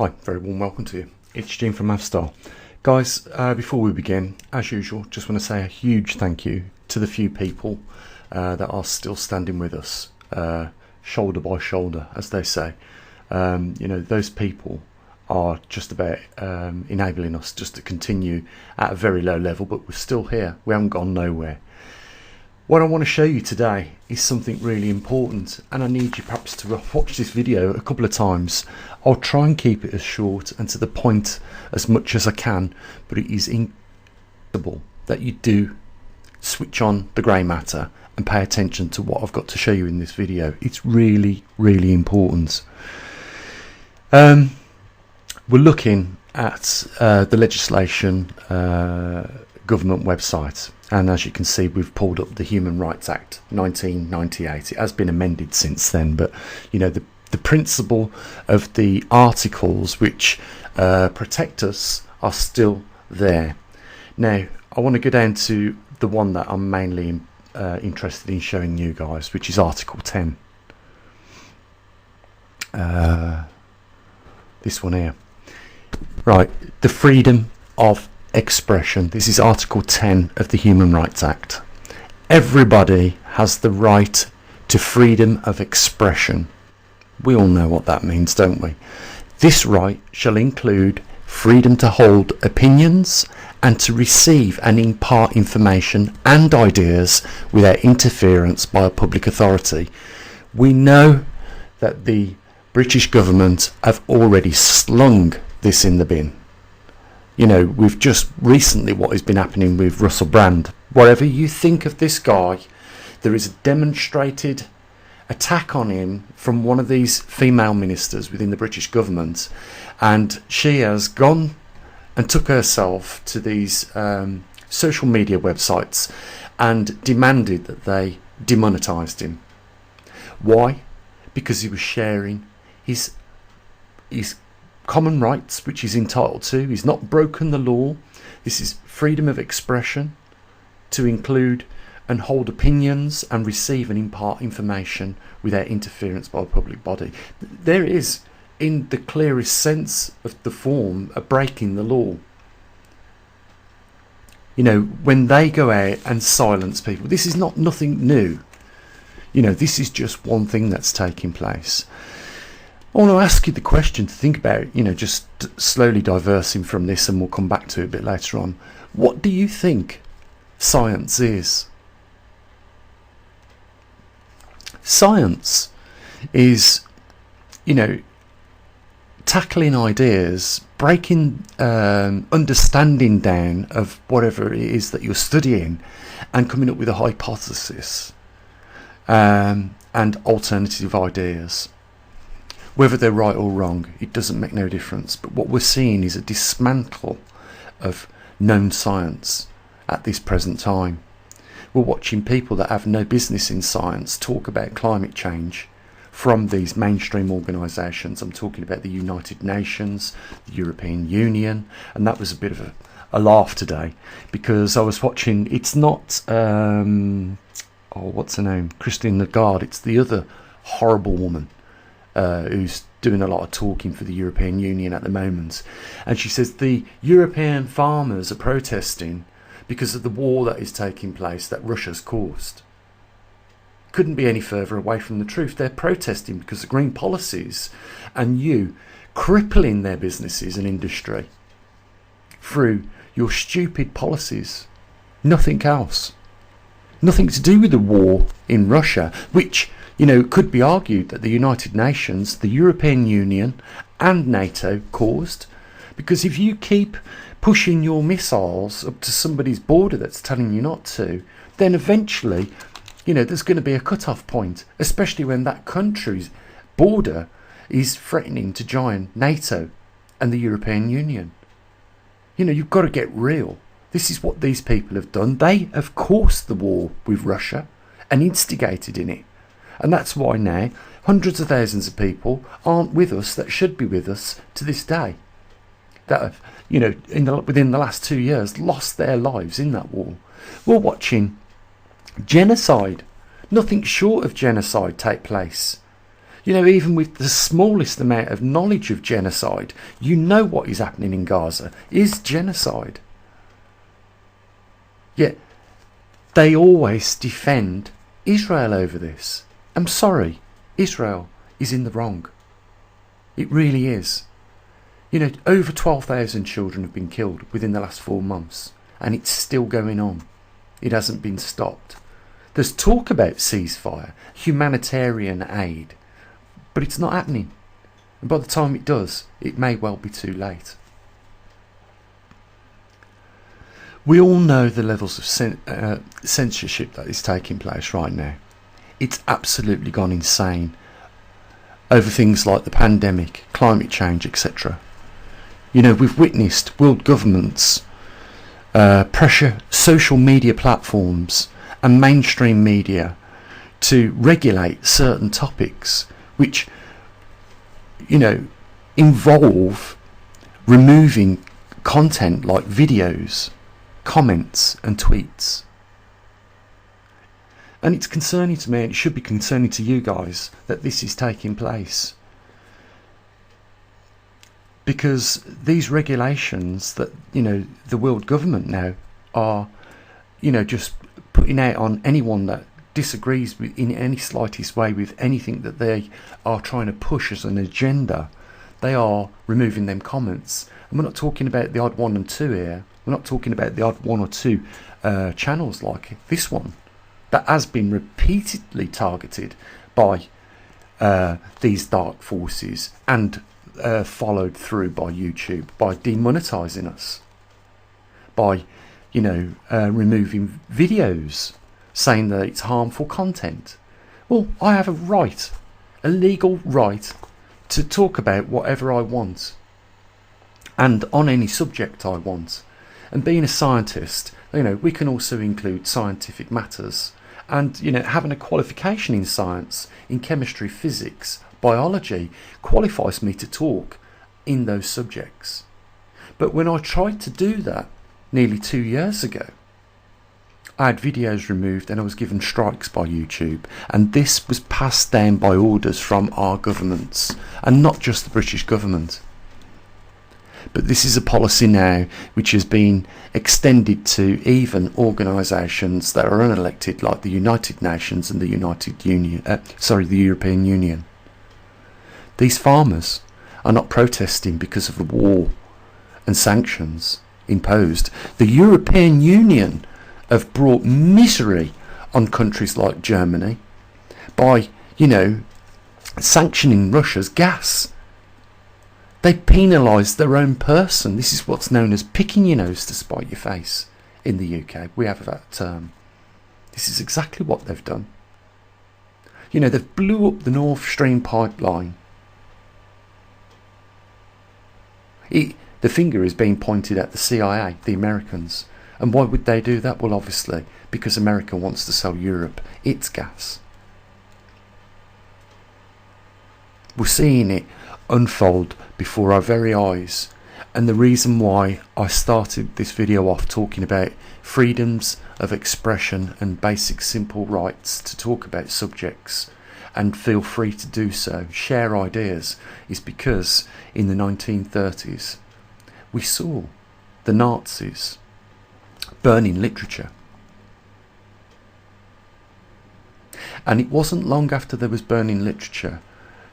Hi, very warm welcome to you. It's Gene from maverickstar. Guys, before we begin, as usual, just want to say a huge thank you to the few people that are still standing with us, shoulder by shoulder, as they say. Those people are just about enabling us just to continue at a very low level, but we're still here. We haven't gone nowhere. What I want to show you today is something really important, and I need you perhaps to watch this video a couple of times. I'll try and keep it as short and to the point as much as I can, but it is incredible that you do switch on the grey matter and pay attention to what I've got to show you in this video. It's really, really important. We're looking at the legislation government website, and as you can see, we've pulled up the Human Rights Act 1998. It has been amended since then, but the principle of the articles which protect us are still there. Now I want to go down to the one that I'm mainly interested in showing you guys, which is Article 10. This one here, right, the freedom of expression. This is Article 10 of the Human Rights Act. Everybody has the right to freedom of expression. We all know what that means, don't we? This right shall include freedom to hold opinions and to receive and impart information and ideas without interference by a public authority. We know that the British government have already slung this in the bin. We've just recently, what has been happening with Russell Brand. Whatever you think of this guy, there is a demonstrated attack on him from one of these female ministers within the British government, and she has gone and took herself to these social media websites and demanded that they demonetised him. Why? Because he was sharing his common rights, which he's entitled to. He's not broken the law. This is freedom of expression to include and hold opinions and receive and impart information without interference by a public body. There is, in the clearest sense of the form, a breaking the law. When they go out and silence people, this is nothing new. This is just one thing that's taking place. I want to ask you the question to think about, just slowly diversing from this, and we'll come back to it a bit later on. What do you think science is? Science is, tackling ideas, breaking understanding down of whatever it is that you're studying, and coming up with a hypothesis and alternative ideas. Whether they're right or wrong, it doesn't make no difference. But what we're seeing is a dismantle of known science at this present time. We're watching people that have no business in science talk about climate change from these mainstream organisations. I'm talking about the United Nations, the European Union, and that was a bit of a laugh today, because I was watching, it's not, what's her name? Christine Lagarde, it's the other horrible woman who's doing a lot of talking for the European Union at the moment, and she says the European farmers are protesting because of the war that is taking place that Russia's caused. Couldn't be any further away from the truth. They're protesting because of green policies and you crippling their businesses and industry through your stupid policies. Nothing else. Nothing to do with the war in Russia, which it could be argued that the United Nations, the European Union and NATO caused, because if you keep pushing your missiles up to somebody's border that's telling you not to, then eventually, there's going to be a cut-off point, especially when that country's border is threatening to join NATO and the European Union. You've got to get real. This is what these people have done. They have caused the war with Russia and instigated in it. And that's why now hundreds of thousands of people aren't with us that should be with us to this day, that have, within the last 2 years lost their lives in that war. We're watching genocide, nothing short of genocide, take place. You know, even with the smallest amount of knowledge of genocide, you know what is happening in Gaza is genocide. Yet they always defend Israel over this. I'm sorry, Israel is in the wrong. It really is. You know, over 12,000 children have been killed within the last 4 months, and it's still going on. It hasn't been stopped. There's talk about ceasefire, humanitarian aid, but it's not happening. And by the time it does, it may well be too late. We all know the levels of censorship that is taking place right now. It's absolutely gone insane over things like the pandemic, climate change, etc. You know, we've witnessed world governments pressure social media platforms and mainstream media to regulate certain topics which, you know, involve removing content like videos, comments and tweets. And it's concerning to me, and it should be concerning to you guys, that this is taking place. Because these regulations that, you know, the world government now are, you know, just putting out on anyone that disagrees with, in any slightest way, with anything that they are trying to push as an agenda, they are removing them comments. And we're not talking about the odd 1 and 2 here. We're not talking about the odd 1 or 2 channels like this one that has been repeatedly targeted by these dark forces and followed through by YouTube, by demonetizing us, by, you know, removing videos, saying that it's harmful content. Well, I have a legal right to talk about whatever I want and on any subject I want. And being a scientist, you know, we can also include scientific matters. And, you know, having a qualification in science, in chemistry, physics, biology, qualifies me to talk in those subjects. But when I tried to do that nearly 2 years ago, I had videos removed and I was given strikes by YouTube. And this was passed down by orders from our governments, and not just the British government. But this is a policy now which has been extended to even organisations that are unelected, like the United Nations and the the European Union. These farmers are not protesting because of the war and sanctions imposed. The European Union have brought misery on countries like Germany by, you know, sanctioning Russia's gas. They penalise their own person. This is what's known as picking your nose to spite your face in the UK. We have that term. This is exactly what they've done. You know, they've blew up the Nord Stream pipeline. The finger is being pointed at the CIA, the Americans. And why would they do that? Well, obviously, because America wants to sell Europe its gas. We're seeing it unfold before our very eyes. And the reason why I started this video off talking about freedoms of expression and basic simple rights to talk about subjects, and feel free to do so, share ideas, is because in the 1930s we saw the Nazis burning literature. And it wasn't long after there was burning literature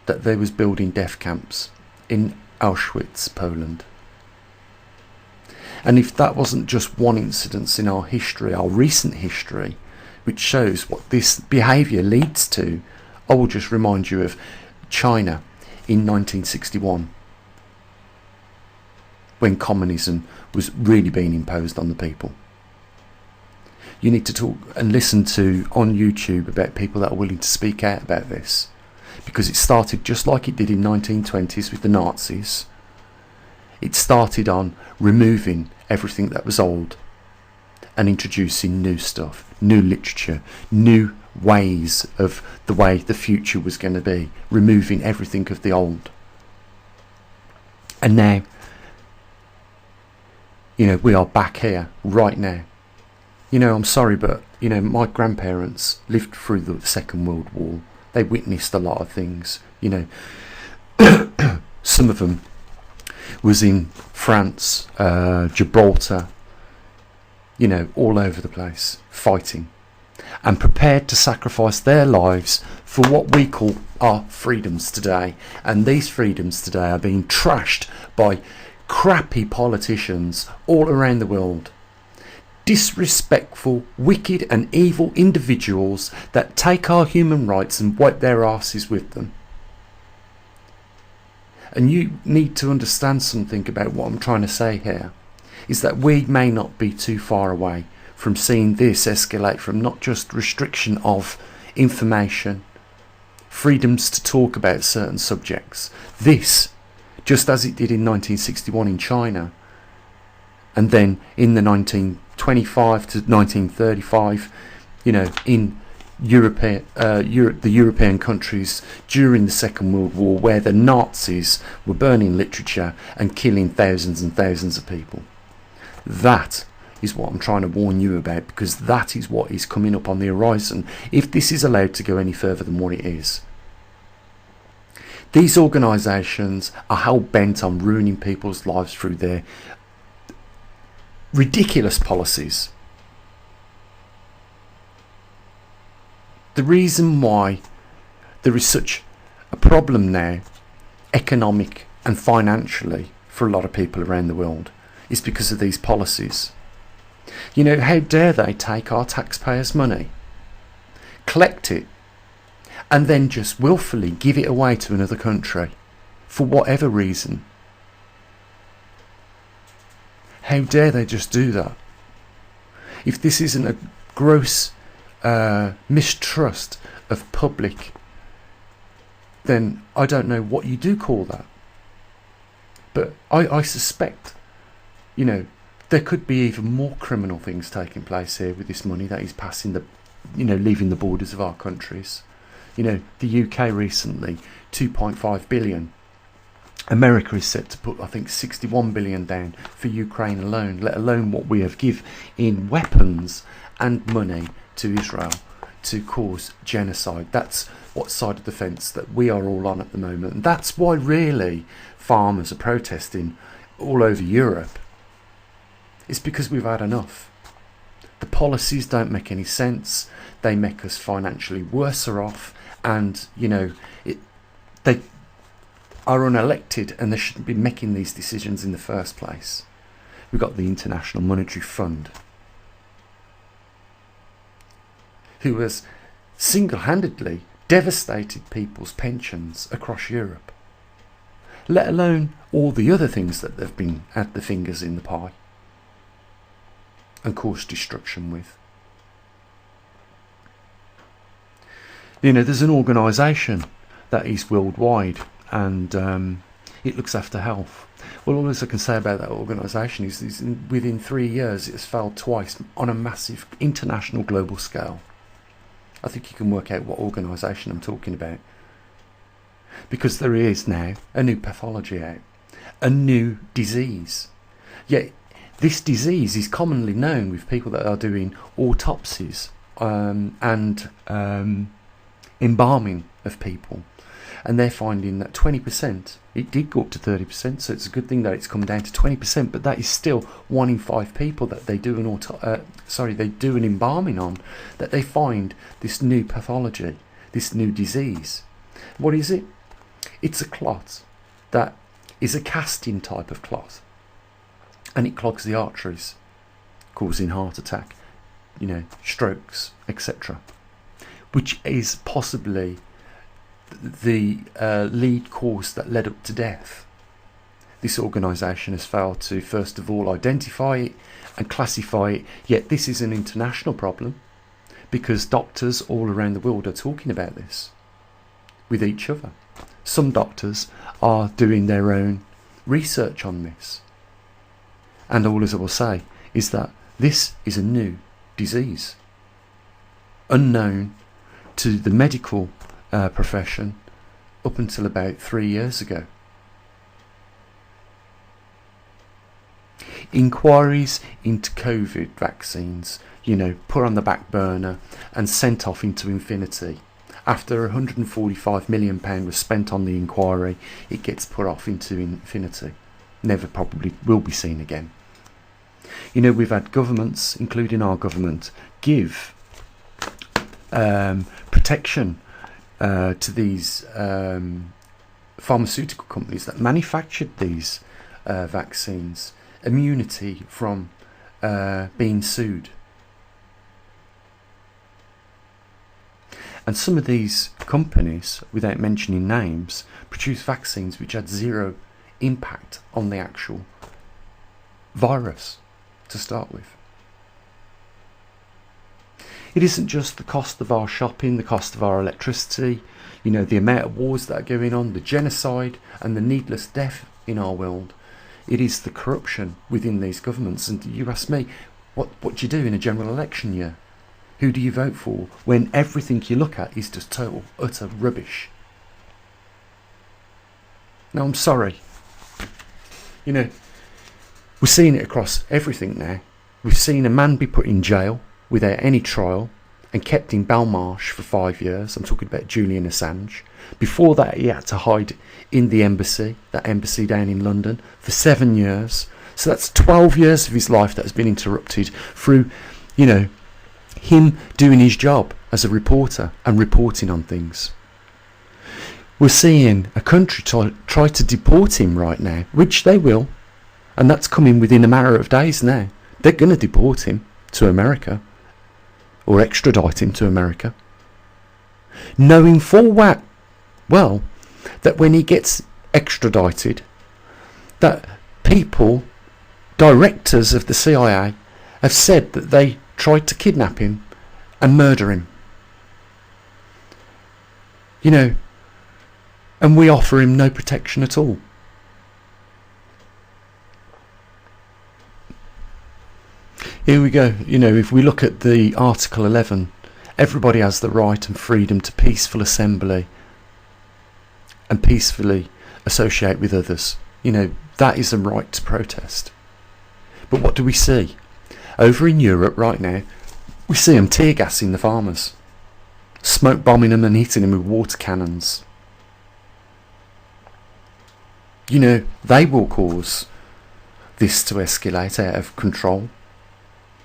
that they was building death camps in Auschwitz, Poland. And if that wasn't just one incident in our history, our recent history, which shows what this behaviour leads to, I will just remind you of China in 1961, when communism was really being imposed on the people. You need to talk and listen to on YouTube about people that are willing to speak out about this, because it started just like it did in 1920s with the Nazis. It started on removing everything that was old and introducing new stuff, new literature, new ways of the way the future was going to be, removing everything of the old. And now, you know, we are back here right now. You know, I'm sorry, but, you know, my grandparents lived through the Second World War. They witnessed a lot of things, you know. Some of them was in France, Gibraltar, you know, all over the place, fighting, and prepared to sacrifice their lives for what we call our freedoms today. And these freedoms today are being trashed by crappy politicians all around the world. Disrespectful, wicked and evil individuals that take our human rights and wipe their asses with them. And you need to understand something about what I'm trying to say here, is that we may not be too far away from seeing this escalate from not just restriction of information, freedoms to talk about certain subjects. This, just as it did in 1961 in China, and then in the 1925 to 1935, you know, in the European countries during the Second World War, where the Nazis were burning literature and killing thousands and thousands of people. That is what I'm trying to warn you about, because that is what is coming up on the horizon if this is allowed to go any further than what it is. These organisations are hell-bent on ruining people's lives through their ridiculous policies. The reason why there is such a problem now, economic and financially, for a lot of people around the world, is because of these policies. You know, how dare they take our taxpayers' money, collect it, and then just willfully give it away to another country for whatever reason? How dare they just do that? If this isn't a gross mistrust of public, then I don't know what you do call that. But I suspect, you know, there could be even more criminal things taking place here with this money that is passing the, you know, leaving the borders of our countries. You know, the UK recently, 2.5 billion. America is set to put, I think, 61 billion down for Ukraine alone, let alone what we have give in weapons and money to Israel to cause genocide. That's what side of the fence that we are all on at the moment. And that's why really farmers are protesting all over Europe. It's because we've had enough. The policies don't make any sense. They make us financially worse off, and you know, they are unelected and they shouldn't be making these decisions in the first place. We've got the International Monetary Fund, who has single-handedly devastated people's pensions across Europe, let alone all the other things that they've been had the fingers in the pie and caused destruction with. You know, there's an organisation that is worldwide, and it looks after health. Well, all I can say about that organisation is within 3 years it has failed twice on a massive international global scale. I think you can work out what organisation I'm talking about, because there is now a new pathology out, a new disease. Yet this disease is commonly known with people that are doing autopsies and embalming of people, and they're finding that 20%, it did go up to 30%, so it's a good thing that it's come down to 20%, but that is still 1 in 5 people that they do an embalming on, that they find this new pathology, this new disease. What is it? It's a clot that is a casting type of clot, and it clogs the arteries, causing heart attack, you know, strokes, etc., which is possibly the lead cause that led up to death. This organisation has failed to first of all identify it and classify it, yet this is an international problem because doctors all around the world are talking about this with each other. Some doctors are doing their own research on this, and all as I will say is that this is a new disease, unknown to the medical profession up until about 3 years ago. Inquiries into COVID vaccines, you know, put on the back burner and sent off into infinity after £145 million was spent on the inquiry, it gets put off into infinity. Never probably will be seen again. You know, we've had governments, including our government, give protection to these pharmaceutical companies that manufactured these vaccines, immunity from being sued. And some of these companies, without mentioning names, produce vaccines which had zero impact on the actual virus to start with. It isn't just the cost of our shopping, the cost of our electricity, you know, the amount of wars that are going on, the genocide and the needless death in our world. It is the corruption within these governments. And you ask me, what do you do in a general election year? Who do you vote for when everything you look at is just total, utter rubbish? Now, I'm sorry. You know, we're seeing it across everything now. We've seen a man be put in jail without any trial and kept in Belmarsh for 5 years. I'm talking about Julian Assange. Before that, he had to hide in the embassy, that embassy down in London, for 7 years. So that's 12 years of his life that has been interrupted through, you know, him doing his job as a reporter and reporting on things. We're seeing a country try to deport him right now, which they will, and that's coming within a matter of days now. They're going to deport him to America, or extradite him to America, knowing full well that when he gets extradited, that people, directors of the CIA, have said that they tried to kidnap him and murder him. You know, and we offer him no protection at all. Here we go. You know, if we look at the Article 11, everybody has the right and freedom to peaceful assembly and peacefully associate with others. You know, that is a right to protest. But what do we see? Over in Europe right now, we see them tear gassing the farmers, smoke bombing them and hitting them with water cannons. You know, they will cause this to escalate out of control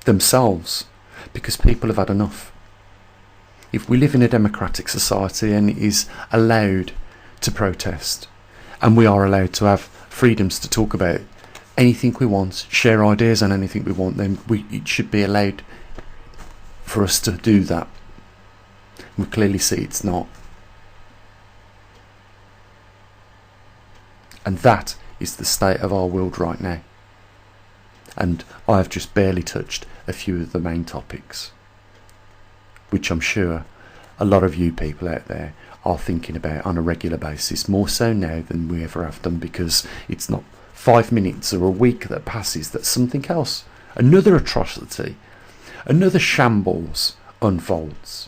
themselves, because people have had enough. If we live in a democratic society and it is allowed to protest, and we are allowed to have freedoms to talk about anything we want, share ideas on anything we want, then it should be allowed for us to do that. We clearly see it's not. And that is the state of our world right now. And I have just barely touched a few of the main topics, which I'm sure a lot of you people out there are thinking about on a regular basis, more so now than we ever have done, because it's not 5 minutes or a week that passes that something else, another atrocity, another shambles unfolds.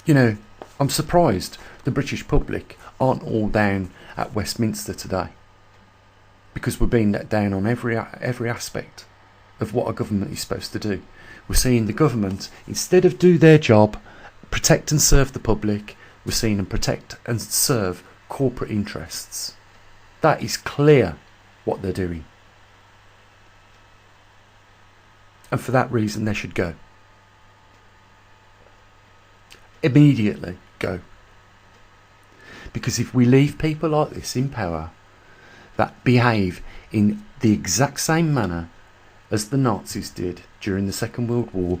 You know, I'm surprised the British public aren't all down at Westminster today, because we're being let down on every aspect of what a government is supposed to do. We're seeing the government, instead of do their job, protect and serve the public, we're seeing them protect and serve corporate interests. That is clear what they're doing. And for that reason, they should go. Immediately go. Because if we leave people like this in power, that behave in the exact same manner as the Nazis did during the Second World War,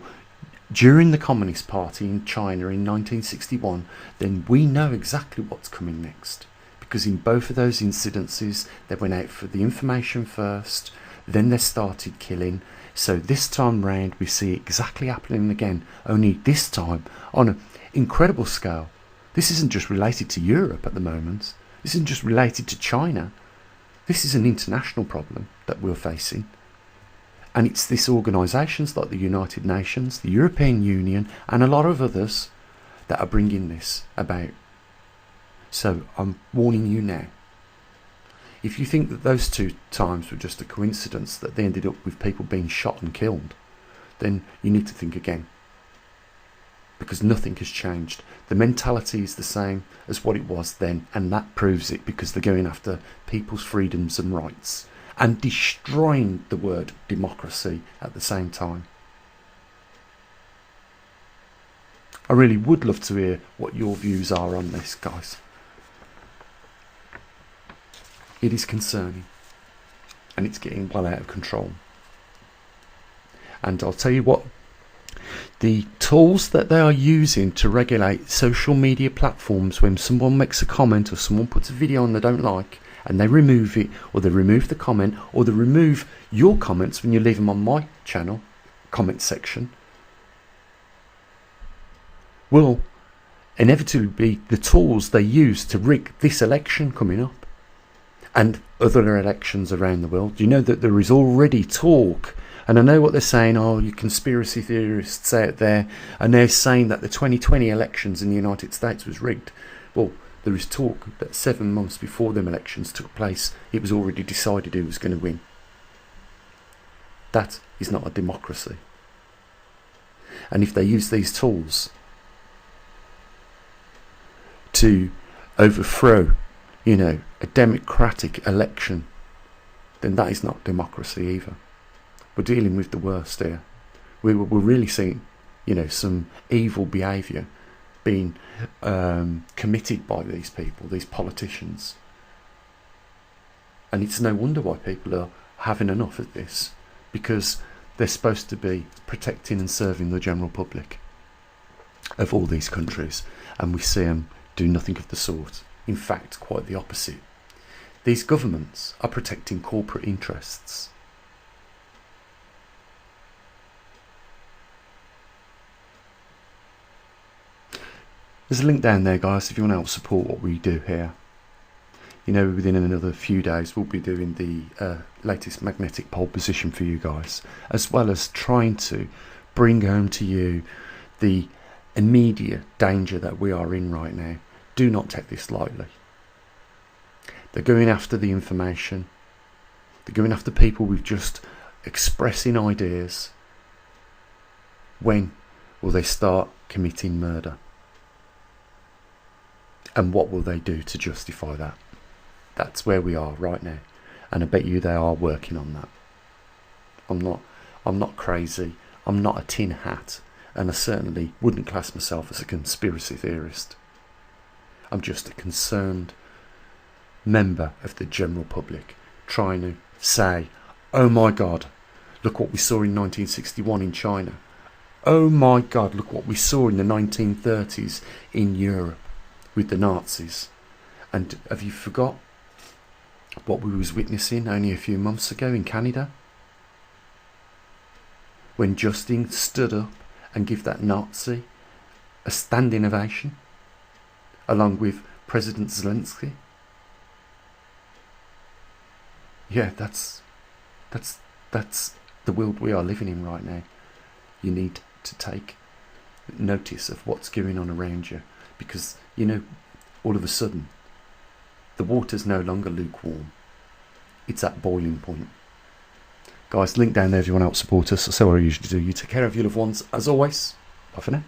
during the Communist Party in China in 1961, then we know exactly what's coming next. Because in both of those incidences, they went out for the information first, then they started killing. So this time round, we see it exactly happening again, only this time on an incredible scale. This isn't just related to Europe at the moment. This isn't just related to China. This is an international problem that we're facing. And it's these organisations like the United Nations, the European Union, and a lot of others that are bringing this about. So I'm warning you now. If you think that those 2 times were just a coincidence, that they ended up with people being shot and killed, then you need to think again. because nothing has changed. The mentality is the same as what it was then, and that proves it, because they're going after people's freedoms and rights and destroying the word democracy at the same time. I really would love to hear what your views are on this, guys. It is concerning, and it's getting well out of control. And I'll tell you what, the tools that they are using to regulate social media platforms, when someone makes a comment or someone puts a video on they don't like and they remove it, or they remove the comment, or they remove your comments when you leave them on my channel comment section, will inevitably be the tools they use to rig this election coming up and other elections around the world. You know that there is already talk, and I know what they're saying, oh, you conspiracy theorists out there, and they're saying that the 2020 elections in the United States was rigged. Well, there is talk that 7 months before them elections took place, it was already decided who was going to win. That is not a democracy. And if they use these tools to overthrow, you know, a democratic election, then that is not democracy either. We're dealing with the worst here. We're really seeing, you know, some evil behaviour being committed by these people, these politicians. And it's no wonder why people are having enough of this, because they're supposed to be protecting and serving the general public of all these countries, and we see them do nothing of the sort. In fact, quite the opposite. These governments are protecting corporate interests. There's a link down there, guys, if you want to help support what we do here. You know, within another few days we'll be doing the latest magnetic pole position for you guys, as well as trying to bring home to you the immediate danger that we are in right now. Do not take this lightly. They're going after the information. They're going after people with just expressing ideas. When will they start committing murder? And what will they do to justify that? That's where we are right now, and I bet you they are working on that. I'm not crazy. I'm not a tin hat, and I certainly wouldn't class myself as a conspiracy theorist. I'm just a concerned member of the general public trying to say, oh my God, look what we saw in 1961 in China. Oh my God, look what we saw in the 1930s in Europe with the Nazis. And have you forgot what we was witnessing only a few months ago in Canada, when Justin stood up and gave that Nazi a standing ovation along with President Zelensky? Yeah, that's the world we are living in right now. You need to take notice of what's going on around you, because, you know, all of a sudden the water's no longer lukewarm. It's at boiling point. Guys, link down there if you want to help support us. So I usually do. You take care of your loved ones. As always, bye for now.